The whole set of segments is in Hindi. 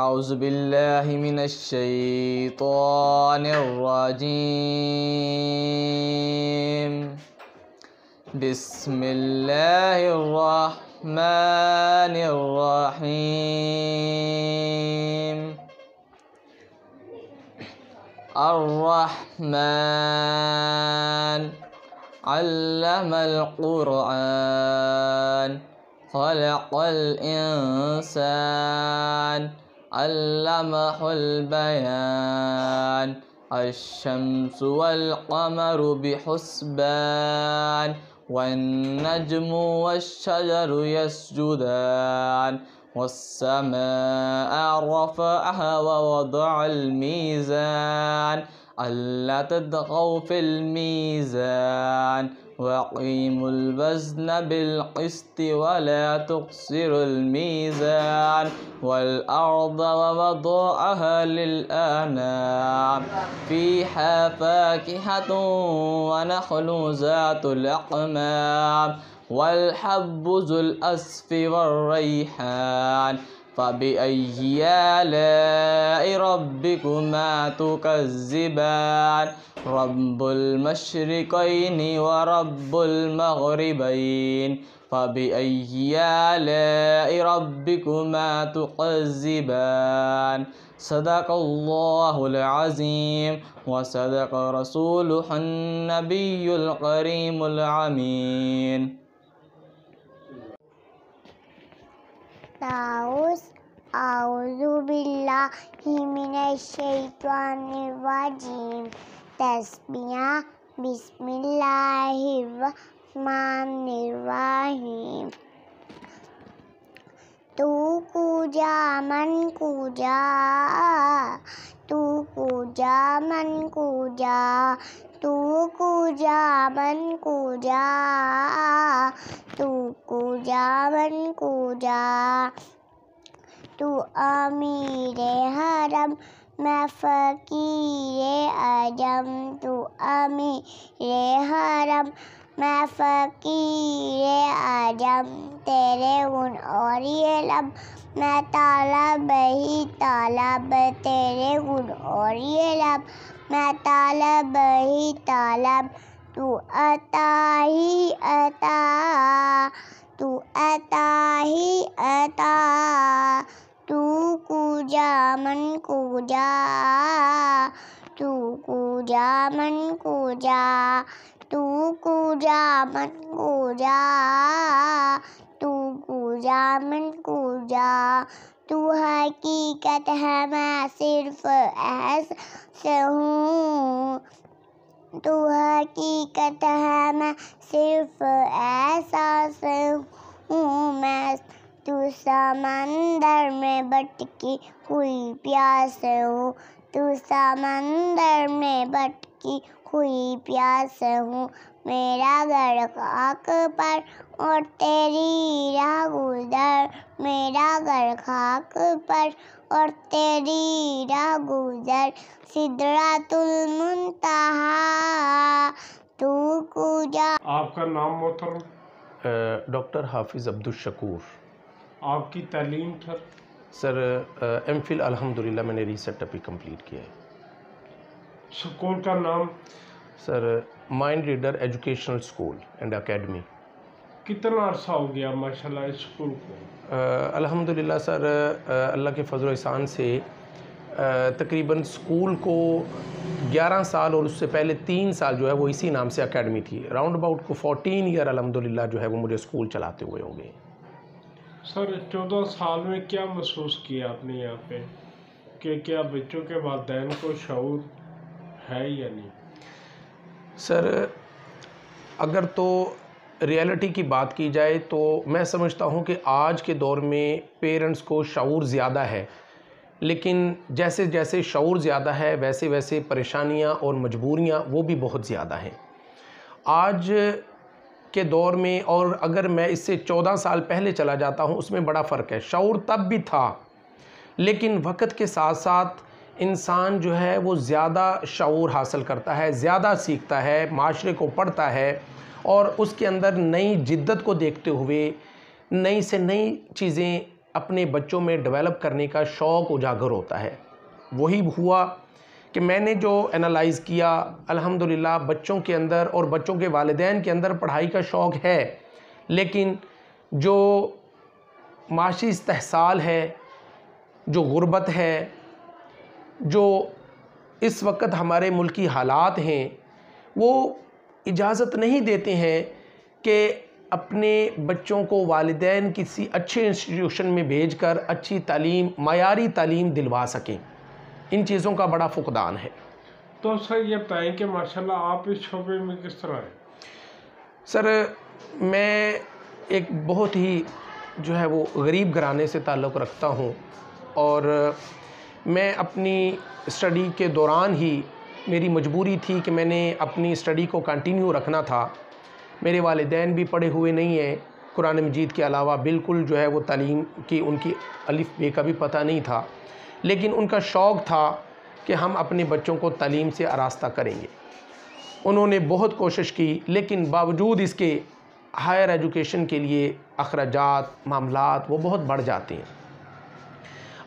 अऊज़ु बिल्लाहि मिनश शैतानिर रजीम। बिस्मिल्लाहिर रहमानिर रहीम। अर्रहमान अल्लमल क़ुरआन खलक़ल इंसान अल्लमहुल बयान। अश्शम्सु वल क़मरु बिहुस्बान वन्नज्मु वश्शजरु यस्जुदान वस्समाअ रफ़अहा ववदअल मीज़ान अल्ला तत्ग़ौ फ़िल मीज़ान वक़ीमुल वज़्न बिल क़िस्ति वला तुख़्सिरुल मीज़ान वल अर्ज़ ववदअहा लिल अनाम फ़ीहा फ़ाकिहतुन व नख़्लुन ज़ातुल अक़माम वल हब्बु ज़ुल अस्फ़ि वर्रैहान फ़बिअय्यि आलाइ रब्बिकुमा तुकज़्ज़िबान। रब्बुल मशरिक़ैनि व रब्बुल मग़रिबैन फ़बिअय्यि आलाइ रब्बिकुमा तुकज़्ज़िबान। सदक़ल्लाहुल अज़ीम व सदक़ रसूलुहुन नबियुल करीमुल अमीन। आऊज़ु बिल्लाहि मिनश शैतानिर रजीम। तस्बीह बिस्मिल्लाहिर रहमानिर रहीम। तू कूजा मन कूजा, तू कूजा मन कूजा, तू कूजा मन कूजा, तू कूजा मन कूजा। तू अमीरे हरम मैं फ़कीरे अजम, तू अमीरे हरम मैं फ़कीरे अजम। तेरे गुण और ये लब मैं तालब ही तालब, तेरे गुण और ये लब मैं तालब ही तालब। तू अता ही अता, तू अता ही अता, तू कूजा मन कूजा, तू कूजा मन कूजा, तू कूजा मन कूजा, तू कूजा मन कूजा। तू हकीकत है मैं सिर्फ एहसास हूँ, तू हकीकत है मैं सिर्फ एहसास हूँ। मैं तू समंदर में भटकी हुई प्यास हूँ, तू समंदर में भटकी हुई प्यास हूँ। मेरा घर खाक पर और तेरी राह गुज़र, मेरा घर खाक पर और तेरी राह गुज़र। सिदरातुल मुंतहा तू कूजा। आपका नाम मोहतरम? डॉक्टर हाफिज़ अब्दुल शकूर। आपकी तालीम सर एमफिल अल्हम्दुलिल्लाह मैंने रीसेंट अभी कंप्लीट किया है। स्कूल का नाम? Sir mind reader educational school and academy. कितना अर्सा हो गया माशाल्लाह इस स्कूल को? अल्हम्दुलिल्लाह सर अल्लाह के फजल एहसान से तकरीबन स्कूल को 11 साल और उससे पहले 3 साल जो है वो इसी नाम से एकेडमी थी। राउंड अबाउट को 14 ईयर अल्हम्दुलिल्लाह जो है वो मुझे स्कूल चलाते हुए हो गए। सर 14 साल में क्या महसूस किया आपने यहाँ पे कि क्या बच्चों के वालिदैन को शऊर है या नहीं? सर अगर तो रियलिटी की बात की जाए तो मैं समझता हूँ कि आज के दौर में पेरेंट्स को शऊर ज़्यादा है, लेकिन जैसे जैसे शऊर ज़्यादा है वैसे वैसे परेशानियाँ और मजबूरियाँ वो भी बहुत ज़्यादा हैं आज के दौर में। और अगर मैं इससे 14 साल पहले चला जाता हूँ उसमें बड़ा फ़र्क है। शऊर तब भी था, लेकिन वक्त के साथ साथ इंसान जो है वो ज़्यादा शऊर हासिल करता है, ज़्यादा सीखता है, माशरे को पढ़ता है और उसके अंदर नई जिद्दत को देखते हुए नई से नई चीज़ें अपने बच्चों में डेवलप करने का शौक़ उजागर होता है। वही हुआ कि मैंने जो एनालाइज़ किया, अल्हम्दुलिल्लाह बच्चों के अंदर और बच्चों के वालिदैन के अंदर पढ़ाई का शौक़ है, लेकिन जो माशी इस्तेहसाल है, जो गुर्बत है, जो इस वक्त हमारे मुल्की हालात हैं, वो इजाज़त नहीं देते हैं कि अपने बच्चों को वालिदैन किसी अच्छे इंस्टीट्यूशन में भेजकर अच्छी तालीम, मायारी तालीम दिलवा सकें। इन चीज़ों का बड़ा फुकदान है। तो सर ये बताएं कि माशाल्लाह आप इस शोबे में किस तरह हैं? सर मैं एक बहुत ही जो है वो गरीब घराने से ताल्लुक़ रखता हूँ, और मैं अपनी स्टडी के दौरान ही मेरी मजबूरी थी कि मैंने अपनी स्टडी को कंटिन्यू रखना था। मेरे वालिदैन भी पढ़े हुए नहीं हैं, कुरान मजीद के अलावा बिल्कुल जो है वो तालीम की उनकी अलिफ बे का भी पता नहीं था, लेकिन उनका शौक़ था कि हम अपने बच्चों को तालीम से आरास्ता करेंगे। उन्होंने बहुत कोशिश की, लेकिन बावजूद इसके हायर एजुकेशन के लिए अखराजात, मामलात वो बहुत बढ़ जाते हैं।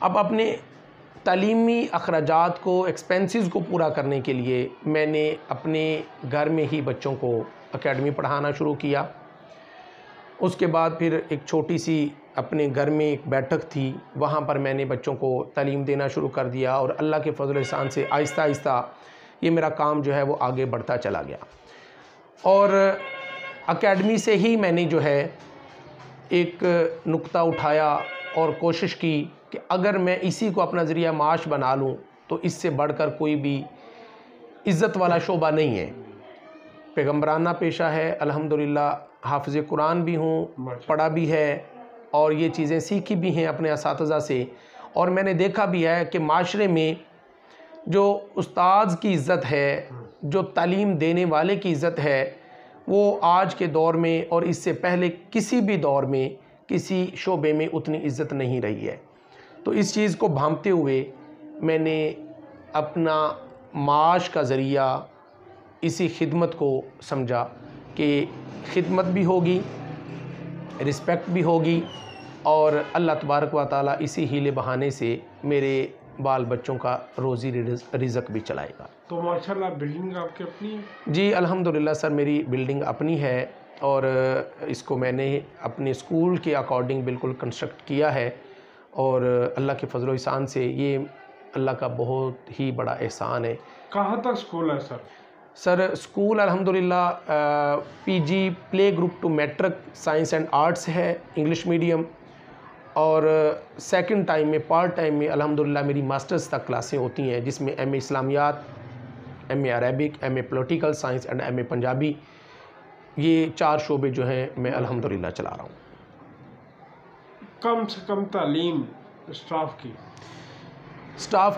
अब अपने तालीमी अखराजात को, एक्सपेंसेस को पूरा करने के लिए मैंने अपने घर में ही बच्चों को एकेडमी पढ़ाना शुरू किया। उसके बाद फिर एक छोटी सी अपने घर में एक बैठक थी, वहाँ पर मैंने बच्चों को तालीम देना शुरू कर दिया, और अल्लाह के फजल एहसान से आहिस्ता आहिस्ता ये मेरा काम जो है वो आगे बढ़ता चला गया। और एकेडमी से ही मैंने जो है एक नुक्ता उठाया और कोशिश की कि अगर मैं इसी को अपना ज़रिया माश बना लूँ तो इससे बढ़कर कोई भी इज़्ज़त वाला शोबा नहीं है। पैगम्बराना पेशा है, अल्हम्दुलिल्लाह हाफ़िज़ कुरान भी हूँ, पढ़ा भी है, और ये चीज़ें सीखी भी हैं अपने असातिज़ा से। और मैंने देखा भी है कि माशरे में जो उस्ताद की इज़्ज़त है, जो तालीम देने वाले की इज़्ज़त है, वो आज के दौर में और इससे पहले किसी भी दौर में किसी शोबे में उतनी इज़्ज़त नहीं रही है। तो इस चीज़ को भांपते हुए मैंने अपना माश का ज़रिया इसी खिदमत को समझा कि खिदमत भी होगी, रिस्पेक्ट भी होगी, और अल्लाह तबारक व तआला इसी हीले बहाने से मेरे बाल बच्चों का रोज़ी रिज़्क भी चलाएगा। तो माशाल्लाह बिल्डिंग आपकी अपनी है? जी अल्हम्दुलिल्लाह सर, मेरी बिल्डिंग अपनी है, और इसको मैंने अपने स्कूल के अकॉर्डिंग बिल्कुल कंस्ट्रक्ट किया है, और अल्लाह के फजल एहसान से ये अल्लाह का बहुत ही बड़ा एहसान है। कहाँ तक स्कूल है सर? सर स्कूल अल्हम्दुलिल्लाह PG play group to matric science and arts है, इंग्लिश मीडियम, और सेकंड टाइम में पार्ट टाइम में अल्हम्दुलिल्लाह मेरी मास्टर्स तक क्लासें होती हैं, जिसमें एमए इस्लामियात, MA Arabic, MA political science and MA Punjabi, ये 4 शोबे जो हैं मैं अल्हम्दुलिल्लाह चला रहा हूँ। कम से कम तालीम स्टाफ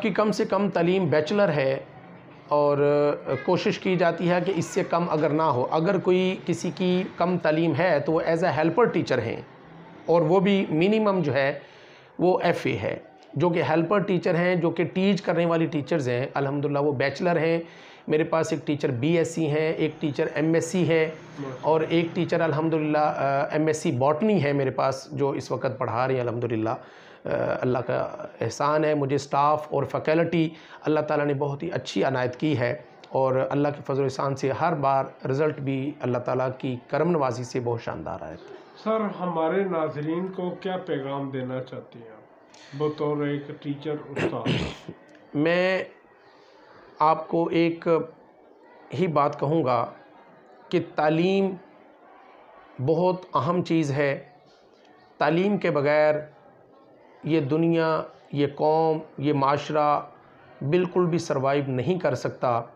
की कम से कम तालीम बैचलर है, और कोशिश की जाती है कि इससे कम अगर ना हो। अगर कोई किसी की कम तालीम है तो वो एज ए हेल्पर टीचर हैं, और वो भी मिनिमम जो है वो FA है, जो कि हेल्पर टीचर हैं, जो कि टीच करने वाली टीचर्स हैं। अल्हम्दुलिल्लाह वो बैचलर हैं। मेरे पास एक टीचर BSc हैं, एक टीचर MSc है, और एक टीचर अल्हम्दुलिल्लाह MSc बॉटनी है मेरे पास, जो इस वक्त पढ़ा रही हैं। अल्हम्दुलिल्लाह अल्लाह का एहसान है, मुझे स्टाफ और फैकल्टी अल्लाह ताला ने बहुत ही अच्छी अनायत की है, और अल्लाह के फजल एहसान से हर बार रिज़ल्ट भी अल्लाह ताला की करम नवाजी से बहुत शानदार आया। सर हमारे नाज़रीन को क्या पैगाम देना चाहती हैं आप बतौर एक टीचर उस्ताद? मैं आपको एक ही बात कहूँगा कि तालीम बहुत अहम चीज़ है। तालीम के बग़ैर ये दुनिया, ये कौम, ये माशरा बिल्कुल भी सरवाइव नहीं कर सकता।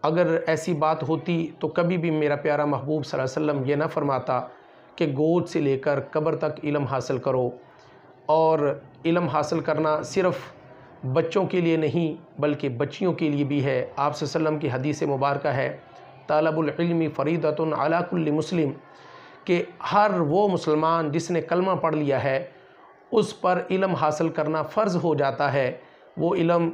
अगर ऐसी बात होती तो कभी भी मेरा प्यारा महबूब सल्लल्लाहु अलैहि वसल्लम ये ना फरमाता कि गोद से लेकर कब्र तक इल्म हासिल करो, और इल्म हासिल करना सिर्फ़ बच्चों के लिए नहीं बल्कि बच्चियों के लिए भी है। आप सल्लल्लाहु की हदीस मुबारक है, तालबुल इल्मी फ़रीदतुन अला कुल्ली मुस्लिम, कि हर वो मुसलमान जिसने कलमा पढ़ लिया है उस पर इल्म हासिल करना फ़र्ज़ हो जाता है। वो इल्म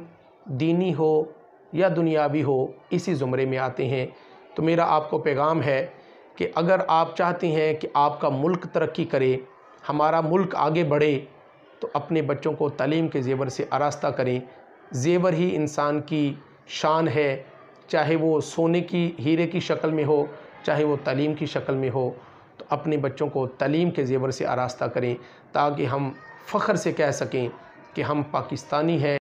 दीनी हो या दुनियावी हो, इसी ज़ुमरे में आते हैं। तो मेरा आपको पैगाम है कि अगर आप चाहते हैं कि आपका मुल्क तरक्की करे, हमारा मुल्क आगे बढ़े, तो अपने बच्चों को तालीम के ज़ेवर से आरास्ता करें। ज़ेवर ही इंसान की शान है, चाहे वो सोने की हीरे की शक्ल में हो, चाहे वो तालीम की शक्ल में हो। तो अपने बच्चों को तालीम के ज़ेवर से आरास्ता करें ताकि हम फ़ख्र से कह सकें कि हम पाकिस्तानी हैं।